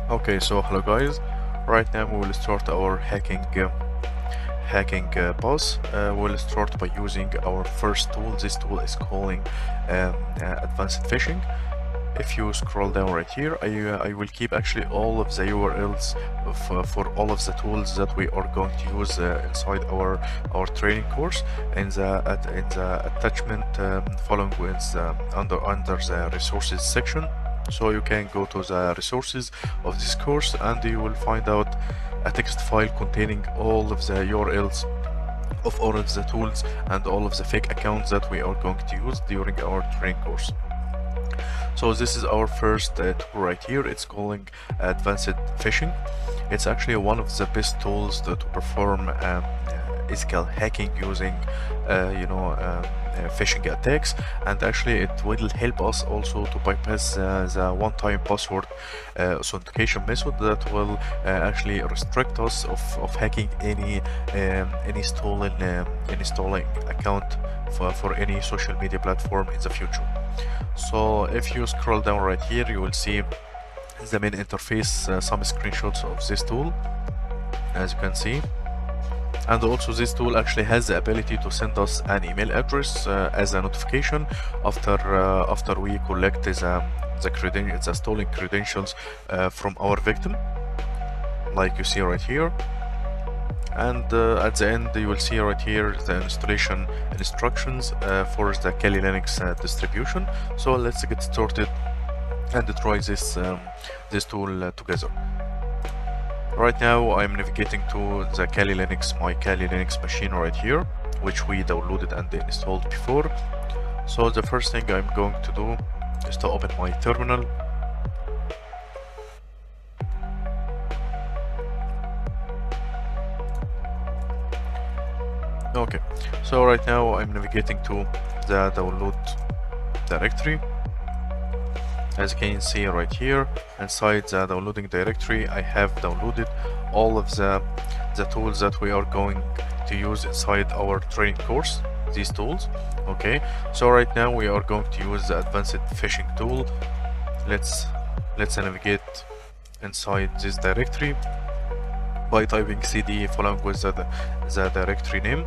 Okay, so hello guys. Right now we will start our hacking boss. We'll start by using our first tool. This tool is calling advanced phishing. If you scroll down right here, I will keep actually all of the URLs for all of the tools that we are going to use inside our training course in the attachment following with under the resources section. So you can go to the resources of this course and you will find out a text file containing all of the URLs of all of the tools and all of the fake accounts that we are going to use during our training course. So this is our first tool right here. It's calling advanced phishing. It's actually one of the best tools to perform ethical hacking using phishing attacks, and actually it will help us also to bypass the one-time password authentication method that will actually restrict us of hacking any stolen account for any social media platform in the future. So if you scroll down right here, you will see the main interface, some screenshots of this tool, as you can see. And also this tool actually has the ability to send us an email address as a notification after we collect the stolen credentials from our victim, like you see right here. And at the end you will see right here the installation instructions for the Kali Linux distribution. So let's get started and try this tool together. Right now I'm navigating to the my Kali Linux machine right here, which we downloaded and installed before. So the first thing I'm going to do is to open my terminal. Okay, so right now I'm navigating to the download directory. As you can see right here, inside the downloading directory, I have downloaded all of the tools that we are going to use inside our training course, these tools. Okay, so right now we are going to use the advanced phishing tool. Let's navigate inside this directory by typing cd following with the directory name.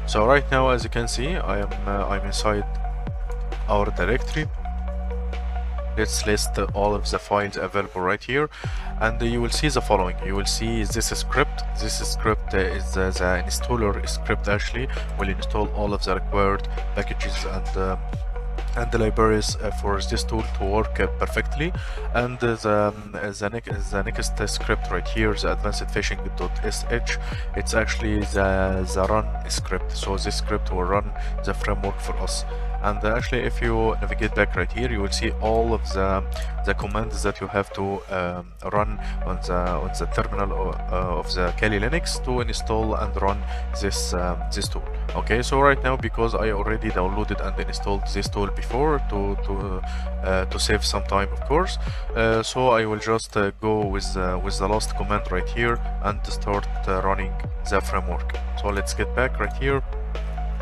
So right now, as you can see, I'm inside our directory. Let's list all of the files available right here, and you will see the following. You will see this script. This script is the installer script. Actually will install all of the required packages and the libraries for this tool to work perfectly. And the next script right here, the advanced phishing.sh, it's actually the run script. So this script will run the framework for us. And actually, if you navigate back right here, you will see all of the commands that you have to run on the terminal of the Kali Linux to install and run this tool. Okay, so right now, because I already downloaded and installed this tool before to save some time, of course, so I will just go with the last command right here and start running the framework. So let's get back right here,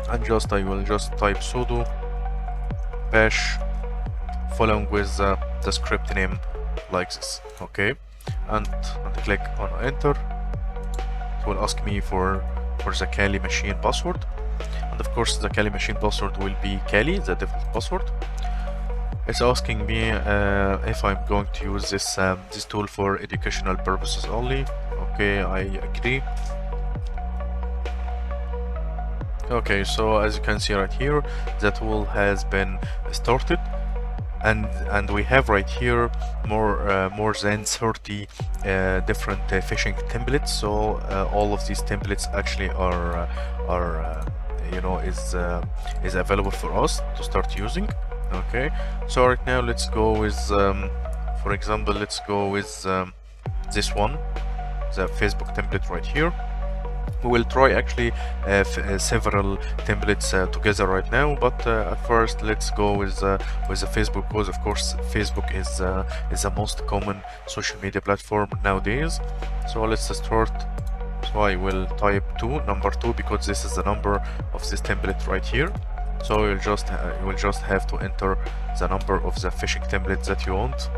and I will just type sudo bash following with the script name like this. Okay, and click on enter. It will ask me for the Kali machine password, and of course the Kali machine password will be Kali, the default password. It's asking me if I'm going to use this tool for educational purposes only. Okay, I agree. Okay, so as you can see right here, the tool has been started, and we have right here more than 30 different phishing templates. So all of these templates actually are is available for us to start using. Okay, so right now let's go with for example, let's go with this one, the Facebook template right here. We will try actually several templates together right now, but at first let's go with the Facebook, because of course Facebook is the most common social media platform nowadays. So let's start. So I will type number 2, because this is the number of this template right here. So you will just have to enter the number of the phishing template that you want.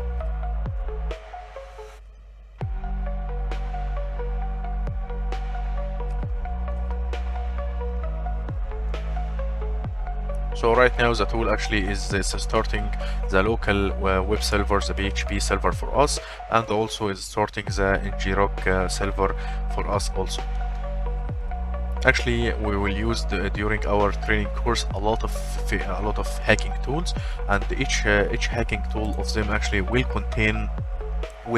So right now the tool actually is starting the local web server, the PHP server for us, and also is starting the ngrok server for us also. Actually, we will use during our training course a lot of hacking tools, and each hacking tool of them actually will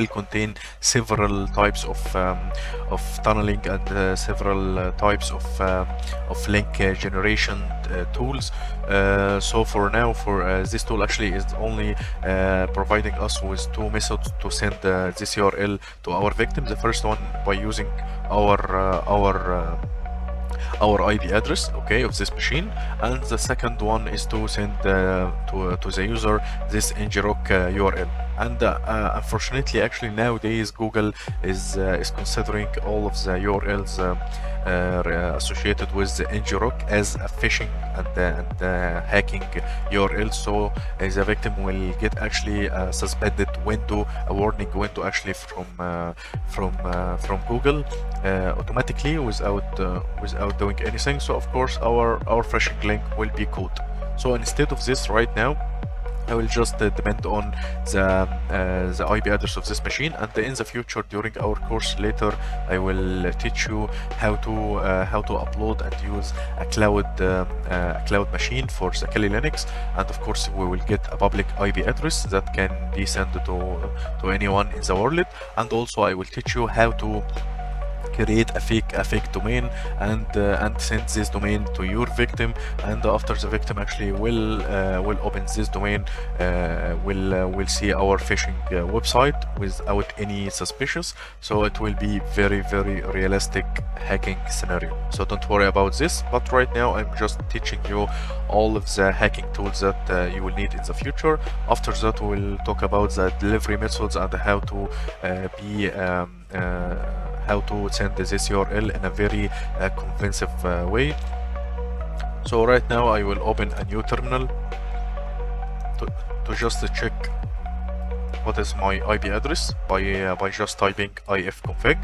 contain several types of tunneling and several types of link generation tools. So for now, for this tool actually is only providing us with two methods to send this URL to our victim. The first one by using our IP address, okay, of this machine, and the second one is to send to the user this ngrok URL. And unfortunately, actually nowadays Google is considering all of the URLs associated with the ngrok as a phishing and hacking URL. So the victim will get actually a suspended window, a warning window actually from Google automatically without doing anything. So of course our phishing link will be caught. So instead of this, right now I will just depend on the IP address of this machine, and in the future during our course later I will teach you how to upload and use a cloud machine for the Kali Linux, and of course we will get a public IP address that can be sent to anyone in the world, and also I will teach you how to create a fake domain and send this domain to your victim, and after the victim actually will open this domain, will see our phishing website without any suspicious. So it will be very realistic hacking scenario. So don't worry about this, but right now I'm just teaching you all of the hacking tools that you will need in the future. After that we'll talk about the delivery methods and how to how to send this URL in a very convincing way. So right now I will open a new terminal to just check what is my IP address by just typing ifconfig,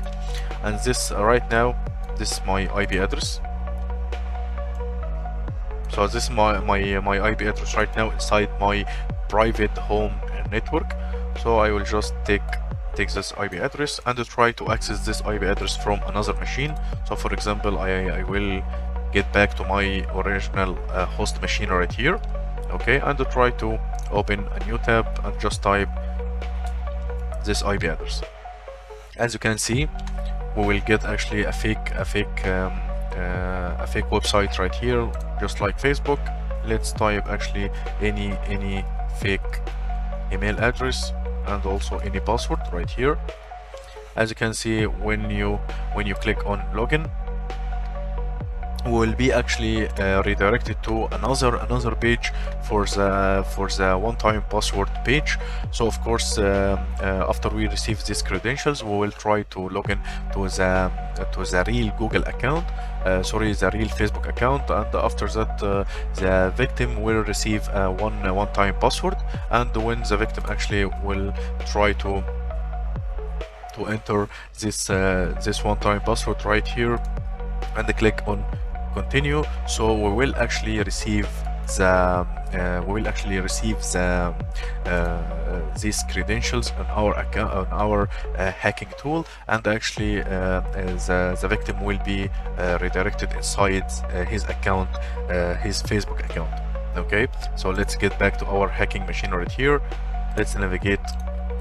and this right now this is my IP address. So this is my IP address right now inside my private home network. So I will just take this IP address and try to access this IP address from another machine. So for example, I will get back to my original host machine right here, okay, and try to open a new tab and just type this IP address. As you can see, we will get actually a fake website right here, just like Facebook. Let's type actually any fake email address and also any password right here. As you can see, when you click on login, we will be actually redirected to another page for the one-time password page. So of course after we receive these credentials, we will try to log in to the real Google account, the real Facebook account, and after that the victim will receive a one-time password. And when the victim actually will try to enter this one-time password right here and click on continue, so we will actually receive these credentials on our account, on our hacking tool, and actually the victim will be redirected inside his account, his Facebook account. Okay, so let's get back to our hacking machine right here. Let's navigate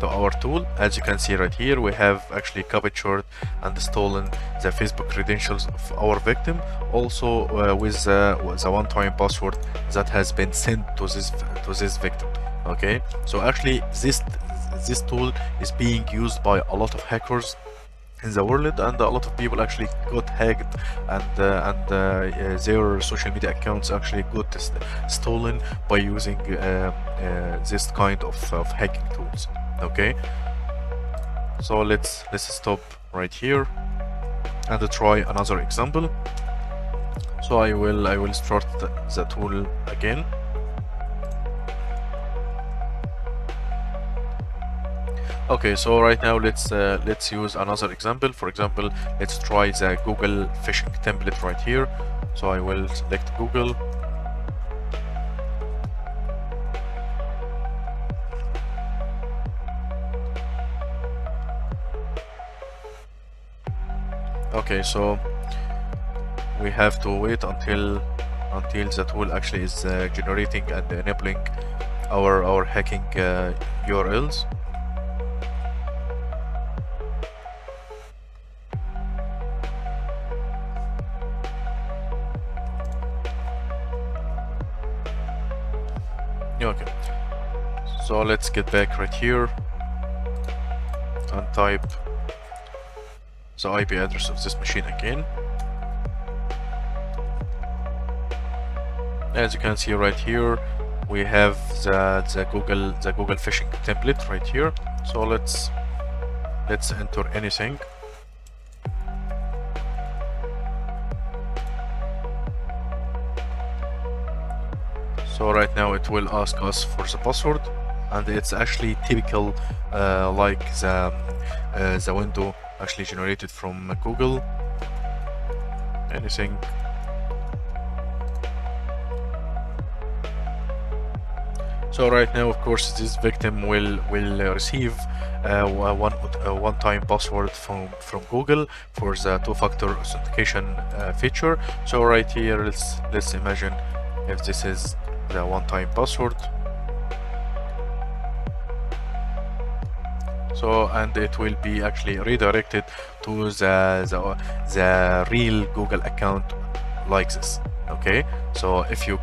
to our tool. As you can see right here, we have actually captured and stolen the Facebook credentials of our victim, also with the one-time password that has been sent to this victim. Okay, so actually this tool is being used by a lot of hackers in the world, and a lot of people actually got hacked, and their social media accounts actually got stolen by using this kind of hacking tools. Okay, so let's stop right here and try another example. So I will start the tool again. Okay, so right now let's use another example. For example, let's try the Google phishing template right here. So I will select Google, Okay, so we have to wait until the tool actually is generating and enabling our hacking URLs. Okay, so let's get back right here and type the IP address of this machine again. As you can see right here, we have the Google phishing template right here. So let's enter anything. So right now it will ask us for the password, and it's actually typical like the window actually generated from Google. Anything. So right now, of course, this victim will receive one-time password from Google for the two-factor authentication feature. So right here, let's imagine if this is the one-time password. So, and it will be actually redirected to the real Google account like this. Okay, so if you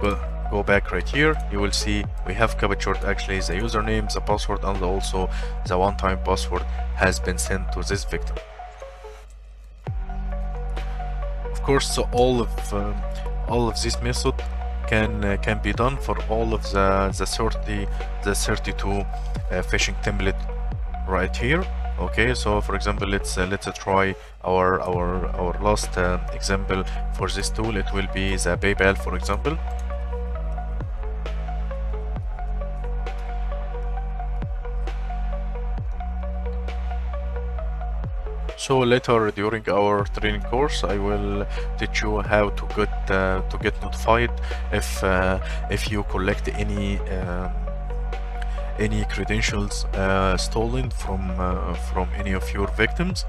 go back right here, you will see we have captured actually the username, the password, and also the one-time password has been sent to this victim. Of course, so all of this method can be done for all of the 32 phishing template right here. Okay, so for example, let's try our last example for this tool. It will be the PayPal, for example. So later during our training course, I will teach you how to get notified if you collect any credentials stolen from any of your victims.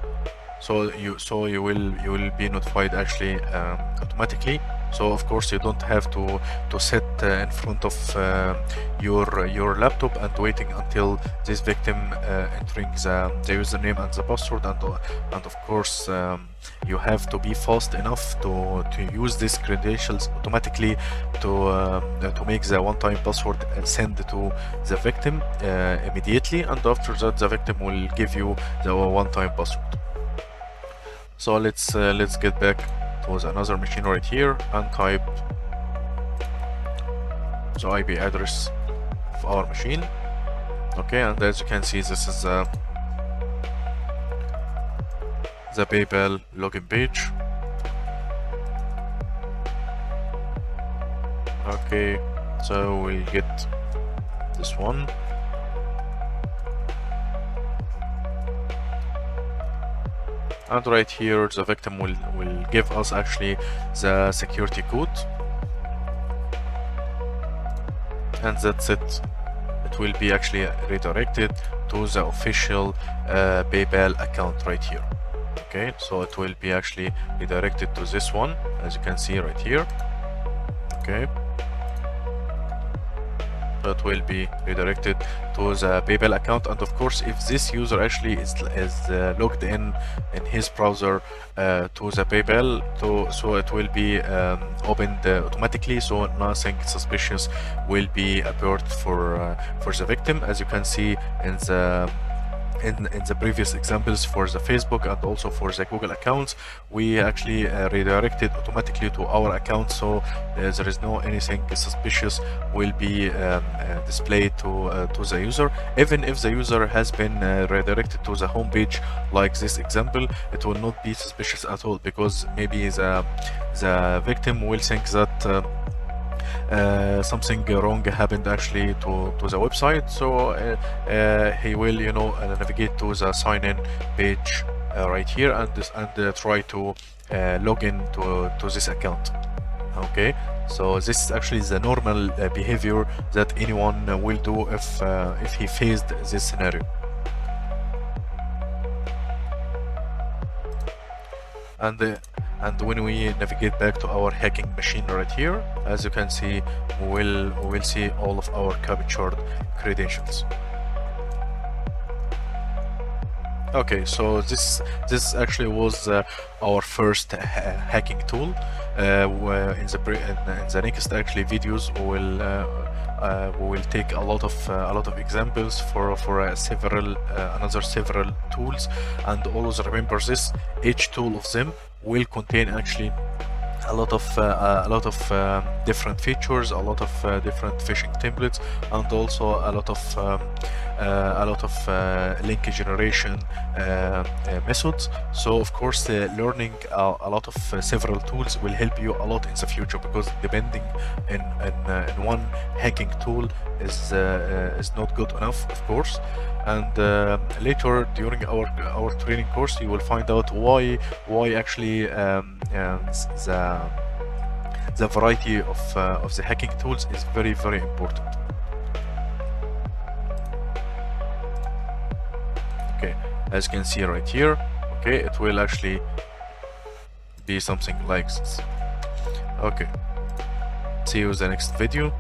So you will be notified actually automatically. So of course you don't have to sit in front of your laptop and waiting until this victim entering the username and the password, and of course you have to be fast enough to use these credentials automatically to make the one-time password send to the victim immediately, and after that the victim will give you the one-time password. So let's get back to another machine right here and type the IP address of our machine. Okay, and as you can see, this is the PayPal login page. Okay, so we'll get this one. And right here, the victim will give us actually the security code. And that's it. It will be actually redirected to the official PayPal account right here. Okay, so it will be actually redirected to this one, as you can see right here. Okay. That will be redirected to the PayPal account, and of course if this user actually is logged in his browser to the PayPal, so it will be opened automatically, so nothing suspicious will be appeared for the victim. As you can see in the previous examples for the Facebook and also for the Google accounts, we actually redirected automatically to our account, so there is no anything suspicious will be displayed to the user. Even if the user has been redirected to the home page like this example, it will not be suspicious at all, because maybe the victim will think that something wrong happened actually to the website, so he will navigate to the sign in page right here and try to log in to this account. Okay, so this is actually the normal behavior that anyone will do if he faced this scenario. and when we navigate back to our hacking machine right here, as you can see, we will see all of our captured credentials. Okay, so this actually was our first hacking tool. In the next actually videos we will take a lot of examples for several another several tools, and always remember this: each tool of them will contain actually a lot of different features, a lot of different phishing templates, and also a lot of link generation methods. So of course learning a lot of several tools will help you a lot in the future, because depending in one hacking tool is not good enough, of course. And later during our training course, you will find out why actually the variety of the hacking tools is very, very important. Okay, as you can see right here, okay, it will actually be something like this. Okay, see you in the next video.